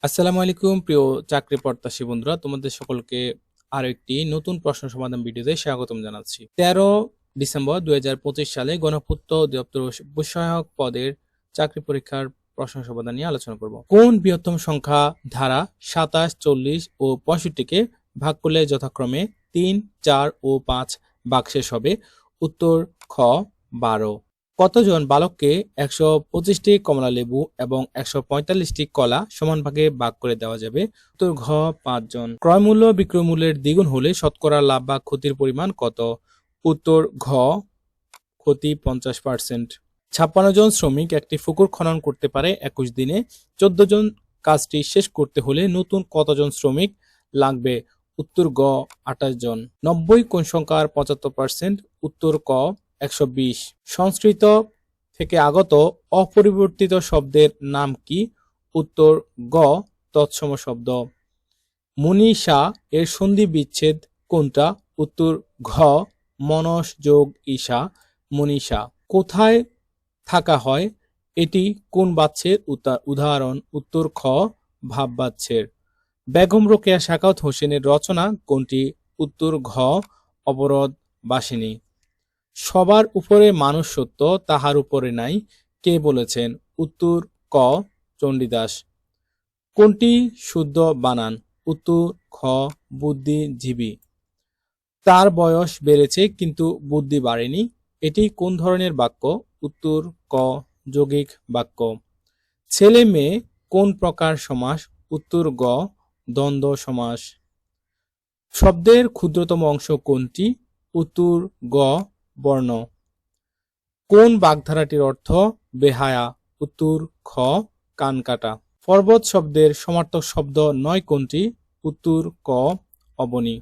আসসালামু আলাইকুম প্রিয় চাকরি প্রত্যাশী বন্ধুরা, তোমাদের সকলকে আরো একটি নতুন প্রশ্ন সমাধান ভিডিওতে স্বাগতম জানাচ্ছি। 13 ডিসেম্বর 2025 সালে গণপূর্ত অধিদপ্তর সহায়ক পদের চাকরি পরীক্ষার প্রশ্ন সমাধান নিয়ে আলোচনা করব। কোন বৃহত্তম সংখ্যা ধারা 27, 40 ও 65-কে ভাগ করলে যথাক্রমে 3, 4 ও 5 ভাগশেষ হবে? উত্তর খ 12। কতজন বালককে 125টি কমলা লেবু এবং 145টি কলা সমান ভাগে ভাগ করে দেওয়া যাবে? উত্তর ঘ 5 জন। ক্রয় মূল্য বিক্রয় মূল্যের দ্বিগুণ হলে শতকরা লাভ বা ক্ষতির পরিমাণ কত? উত্তর ঘ ক্ষতি 50%। 56 জন শ্রমিক একটি পুকুর খনন করতে পারে 21 দিনে। 14 জন কাজটি শেষ করতে হলে নতুন কতজন শ্রমিক লাগবে? উত্তর গ 28 জন। 90 কোন সংখ্যার 75%? উত্তর ক 120। সংস্কৃত থেকে আগত অপরিবর্তিত শব্দের নাম কি? উত্তর গ তৎসম শব্দ। মনীষা এর সন্ধি বিচ্ছেদ কোনটা? উত্তর ঘ মনস যোগ ঈশা মনীষা। কোথায় থাকা হয় এটি কোন বাচ্যের উদাহরণ? উত্তর খ ভাববাচ্যের। বেগম রোকেয়া সাখাওয়াত হোসেনের রচনা কোনটি? উত্তর ঘ অবরোধ বাসিনী। সবার উপরে মানুষ সত্য, তাহার উপরে নাই, কে বলেছেন? উত্তর ক চণ্ডীদাস। কোনটি শুদ্ধ বানান? উত্তর খ বুদ্ধিজীবী। তার বয়স বেড়েছে কিন্তু বুদ্ধি বাড়েনি, এটি কোন ধরনের বাক্য? উত্তর ক যৌগিক বাক্য। ছেলে মেয়ে কোন প্রকার সমাস? উত্তর গ দ্বন্দ্ব সমাস। শব্দের ক্ষুদ্রতম অংশ কোনটি? উত্তর গ বর্ণ। কোন বাগধারাটির অর্থ বেহায়া? উত্তর খ কানকাটা। পর্বত শব্দের সমার্থক শব্দ নয় কোনটি? উত্তর ক অবনী।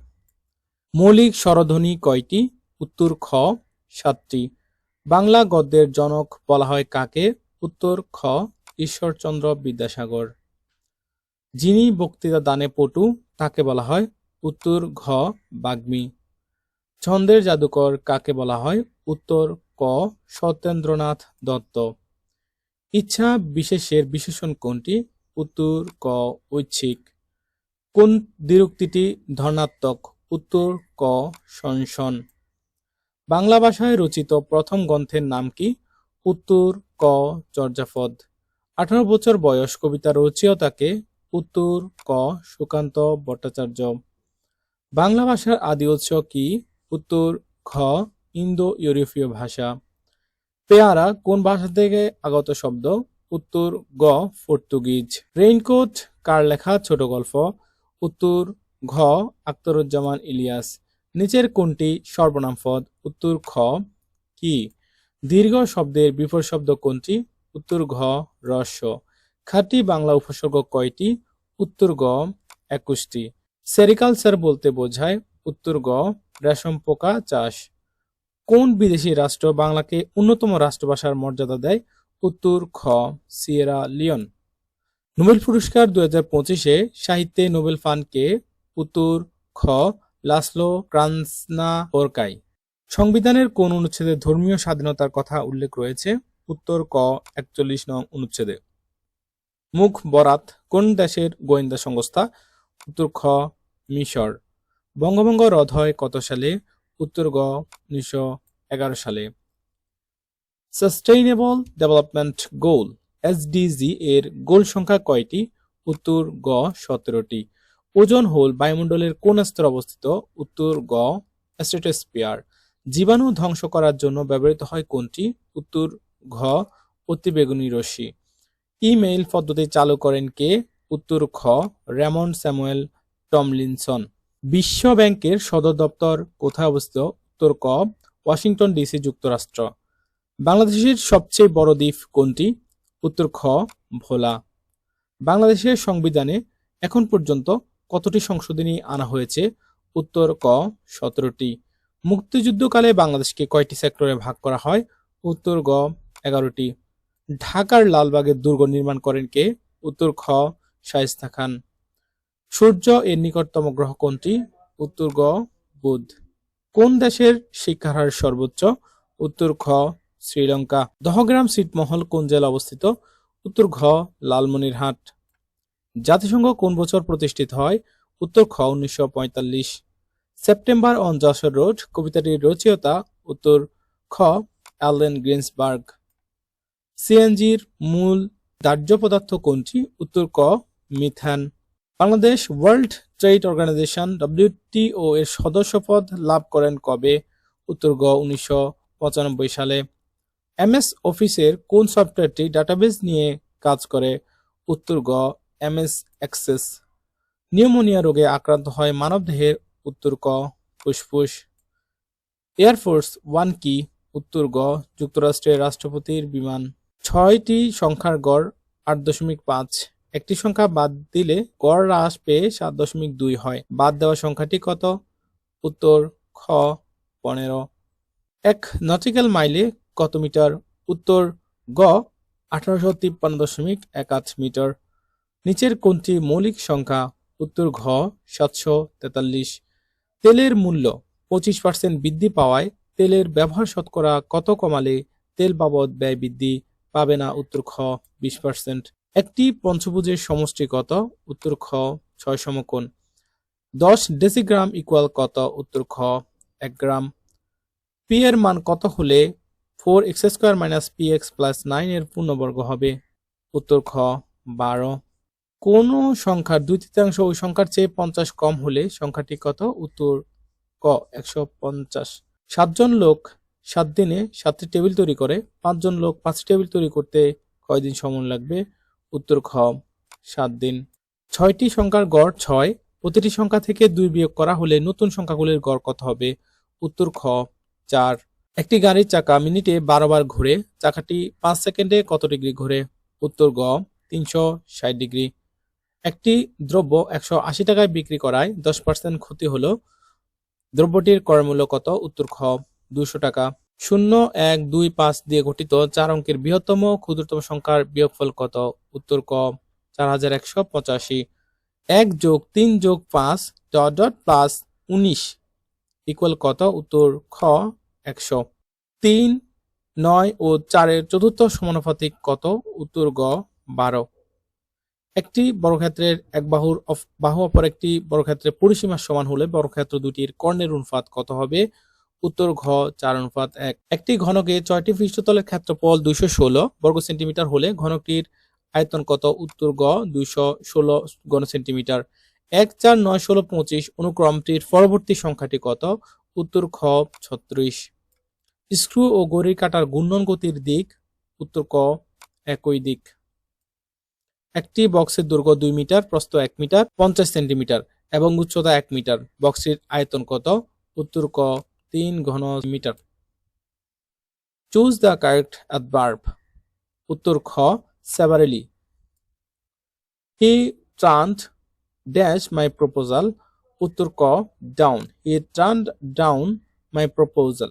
মৌলিক স্বরধ্বনি কয়টি? উত্তর খ 7টি। বাংলা গদ্যের জনক বলা হয় কাকে? উত্তর খ ঈশ্বরচন্দ্র বিদ্যাসাগর। যিনি বক্তৃতা দানে পটু তাকে বলা হয়? উত্তর ঘ বাগ্মী। ছন্দের জাদুকর কাকে বলা হয়? উত্তর ক সত্যেন্দ্রনাথ দত্ত। ইচ্ছা বিশেষের বিশেষণ কোনটি? উত্তর ক ঐচ্ছিক। কোন দ্বিরুক্তিটি ধনাত্মক? উত্তর ক সংশন। বাংলা ভাষায় রচিত প্রথম গ্রন্থের নাম কি? উত্তর ক চর্যাপদ। 18 বছর বয়স কবিতার রচয়িতাকে? উত্তর ক সুকান্ত ভট্টাচার্য। বাংলা ভাষার আদি উৎস কি? উত্তর ঘ ইন্দো ইউরোপীয় ভাষা। পেয়ারা কোন ভাষা থেকে আগত শব্দ? উত্তর গ পর্তুগিজ। রেইনকোট কার লেখা ছোট গল্প? উত্তর ঘ আখতারুজ্জামান ইলিয়াস। নিচের কোনটি সর্বনাম পদ? উত্তর খ কি? দীর্ঘ শব্দের বিপরীত শব্দ কোনটি? উত্তর ঘ হ্রস্ব। খাঁটি বাংলা উপসর্গ কয়টি? উত্তর গ 21টি। সেরিকালচার বলতে বোঝায়? উত্তর গ রেশম পোকা চাষ। কোন বিদেশি রাষ্ট্র বাংলাকে অন্যতম রাষ্ট্রভাষার মর্যাদা দেয়? উত্তর খ সিয়েরা লিওন। নোবেল পুরস্কার 2025-এ সাহিত্যে নোবেল পান কে? উত্তর খ লাসলো ক্রান্সনাহোরকাই। সংবিধানের কোন অনুচ্ছেদে ধর্মীয় স্বাধীনতার কথা উল্লেখ রয়েছে? উত্তর ক 41 নং অনুচ্ছেদে। মুখ বরাত কোন দেশের গোয়েন্দা সংস্থা? উত্তর খ মিশর। বঙ্গভঙ্গ রদ হয় কত সালে? উত্তর গ 1911 সালে। সাস্টেইনেবল ডেভেলপমেন্ট গোল এসডিজি এর গোল সংখ্যা কয়টি? উত্তর গ 17টি। ওজোন হোল বায়ুমণ্ডলের কোন স্তরে অবস্থিত? উত্তর গ স্ট্রেটোস্ফিয়ার। জীবাণু ধ্বংস করার জন্য ব্যবহৃত হয় কোনটি? উত্তর ঘ অতিবেগুনি রশ্মি। ইমেইল পদ্ধতি চালু করেন কে? উত্তর খ রেমন্ড স্যামুয়েল টমলিনসন। বিশ্ব ব্যাংকের সদর দপ্তর কোথায় অবস্থিত? উত্তর ক ওয়াশিংটন ডিসি, যুক্তরাষ্ট্র। বাংলাদেশের সবচেয়ে বড় দ্বীপ কোনটি? উত্তর খ ভোলা। বাংলাদেশের সংবিধানে এখন পর্যন্ত কতটি সংশোধনী আনা হয়েছে? উত্তর ক 17টি। মুক্তিযুদ্ধকালে বাংলাদেশকে কয়টি সেক্টরে ভাগ করা হয়? উত্তর গ 11টি। ঢাকার লালবাগের দুর্গ নির্মাণ করেন কে? উত্তর খ শায়েস্তা খান। সূর্য এর নিকটতম গ্রহ কোনটি? উত্তর গ বুধ। কোন দেশের শিক্ষার হার সর্বোচ্চ? উত্তর খ শ্রীলঙ্কা। দহগ্রাম ছিটমহল কোন জেলা অবস্থিত? উত্তর ঘ লালমনিরহাট। জাতিসংঘ কোন বছর প্রতিষ্ঠিত হয়? উত্তর খ 1945। সেপ্টেম্বর অন যশোর রোড কবিতাটির রচয়িতা? উত্তর খ অ্যালেন গ্রিন্সবার্গ। সিএনজির মূল দাহ্য পদার্থ কোনটি? উত্তর ক methane. Bangladesh World Trade Organization WTO এর সদস্যপদ লাভ করেন কবে? উত্তর গ 1995 সালে। এমএস অফিসের কোন সফটওয়্যারটি ডাটাবেজ নিয়ে কাজ করে? উত্তর গ এমএস অ্যাক্সেস। নিউমোনিয়া রোগে আক্রান্ত হয় মানবদেহের? উত্তর ক ফুসফুস। এয়ারফোর্স ওয়ান কি? উত্তর গ যুক্তরাষ্ট্রের রাষ্ট্রপতির বিমান। 6টি সংখ্যার গড় 8.5। একটি সংখ্যা বাদ দিলে গড় হ্রাস পেয়ে 7.2 হয়। বাদ দেওয়া সংখ্যাটি কত? উত্তর খ 15। এক নটিক্যাল মাইলে কত মিটার? উত্তর গ 1853.18 মিটার। নিচের কোনটি মৌলিক সংখ্যা? উত্তর ঘ 743। তেলের মূল্য 25% বৃদ্ধি পাওয়ায় তেলের ব্যবহার শতকরা কত কমালে তেল বাবদ ব্যয় বৃদ্ধি পাবে না? উত্তর খ 20%। একটি পঞ্চভুজের সমষ্টি কত? উত্তর খ 6 সমকোণ। 10 ডেসিগ্রাম ইকুয়াল কত? উত্তর খ 1 গ্রাম। পি এর মান কত হলে 4x² - px + 9 এর পূর্ণবর্গ হবে? উত্তর খ 12। কোন সংখ্যার 2/3 ওই সংখ্যার চেয়ে 50 কম হলে সংখ্যাটি কত? উত্তর ক 150। 7 জন লোক 7 দিনে 7টি টেবিল তৈরি করে। 5 জন লোক 5টি টেবিল তৈরি করতে কয়দিন সময় লাগবে? উত্তর খ 7 দিন। 6টি সংখ্যার গড় 6। প্রতিটি সংখ্যা থেকে 2 বিয়োগ করা হলে নতুন সংখ্যাগুলির গড় কত হবে? উত্তর খ 4। একটি গাড়ির চাকা মিনিটে 12 বার ঘুরে। চাকাটি 5 সেকেন্ডে কত ডিগ্রি ঘোরে? উত্তর গ 360 ডিগ্রি। একটি দ্রব্য 180 টাকায় বিক্রি করায় 10% ক্ষতি হলো। দ্রব্যটির ক্রয়মূল্য কত? উত্তর খ 200 টাকা। 0, 1, 2, 5 দিয়ে গঠিত 4 অঙ্কের বৃহত্তম ক্ষুদ্রতম সংখ্যার বিয়োগফল কত? উত্তর ক 4185। 1 + 3 + 5 ... প্লাস 19 ইকুয়াল কত? উত্তর খ 100। 3, 9 ও 4 এর চতুর্থ সমানুপাতিক কত? উত্তর গ 12। একটি বর্গক্ষেত্রের এক বাহু অপর একটি বর্গক্ষেত্রের পরিসীমার সমান হলে বর্গক্ষেত্র দুটির কর্ণের অনুপাত কত হবে? উত্তর ঘ 4:1। একটি ঘনকে 6টি পৃষ্ঠতলের ক্ষেত্রফল 216 বর্গ সেন্টিমিটার হলে ঘনকটির আয়তন কত? উত্তর গ 216 ঘন সেন্টিমিটার। 1, 4, 9, 16, 25 অনুক্রমটির পরবর্তী সংখ্যাটি কত? উত্তর খ 36। স্ক্রু ও ঘড়ির কাঁটার ঘূর্ণন গতির দিক? উত্তর ক একই দিক। একটি বক্সের দৈর্ঘ্য 2 মিটার, প্রস্থ 1 মিটার 50 সেন্টিমিটার এবং উচ্চতা 1 মিটার। বক্সটির আয়তন কত? উত্তর ক 3 ঘন মিটার। Choose the correct adverb. উত্তর খ severally। He turned dash my proposal. উত্তর ক down। He turned down my proposal.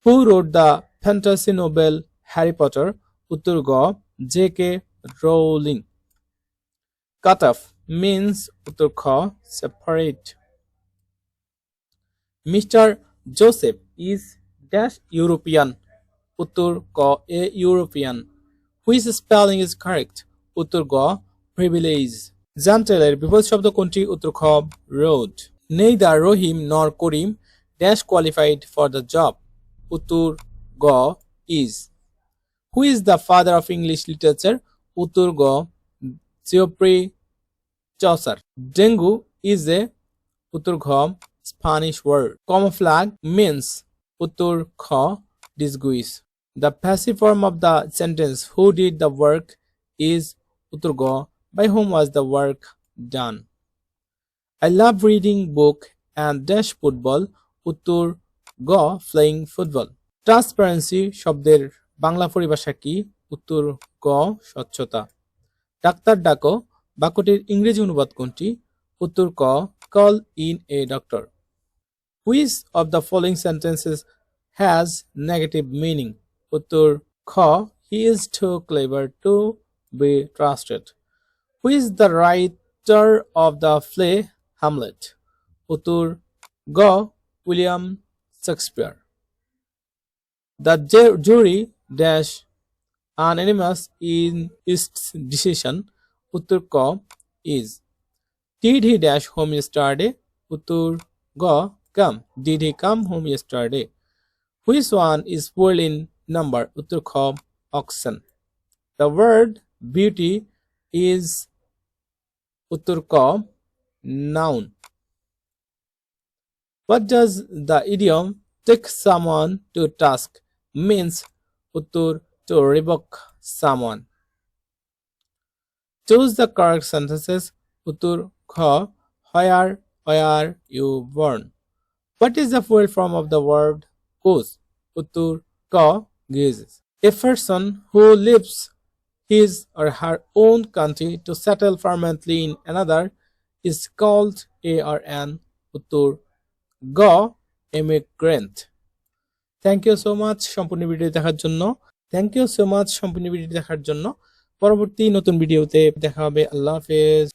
Who wrote the fantasy novel Harry Potter? উত্তর গ J.K. Rowling. Cut off means উত্তর খ separate. Mr. Joseph is dash European. উত্তর ক a European. Which spelling is correct? উত্তর গ privilege. জান্টেলের বিপরীত শব্দ কোনটি? উত্তর খ road. Neither Rohim nor Karim dash qualified for the job. উত্তর গ is. Who is the father of English literature? উত্তর গ Geoffrey Chaucer. Dengue is a উত্তর ঘ Spanish word. Camouflage means উত্তর খ disguise. The passive form of the sentence who did the work is উত্তর গ by whom was the work done. I love reading book and dash football. উত্তর গ playing football. Transparency শব্দের বাংলা পরিভাষা কি? উত্তর গ স্বচ্ছতা। ডাক্তার ডাকো বাক্যটির ইংরেজি অনুবাদ কোনটি? উত্তর ক call in a doctor. Which of the following sentences has negative meaning? উত্তর খ he is too clever to be trusted. Who is the writer of the play Hamlet? উত্তর গ William Shakespeare. The jury dash unanimous in its decision. উত্তর ক is. Did he dash home yesterday? উত্তর গ come. Did he come home yesterday? Which one is 12 in number? উত্তর খ oxen. The word beauty is উত্তর ক noun. What does the idiom take someone to task means? উত্তর to rebuke someone. Choose the correct sentences. উত্তর খ where are you born? What is the full form of the word goose? উত্তর ক geese. A person who leaves his or her own country to settle permanently in another is called a or an উত্তর গ immigrant. Thank you so much সম্পূর্ণ video দেখার জন্য। পরবর্তী নতুন ভিডিওতে দেখা হবে। আল্লাহ হাফেজ।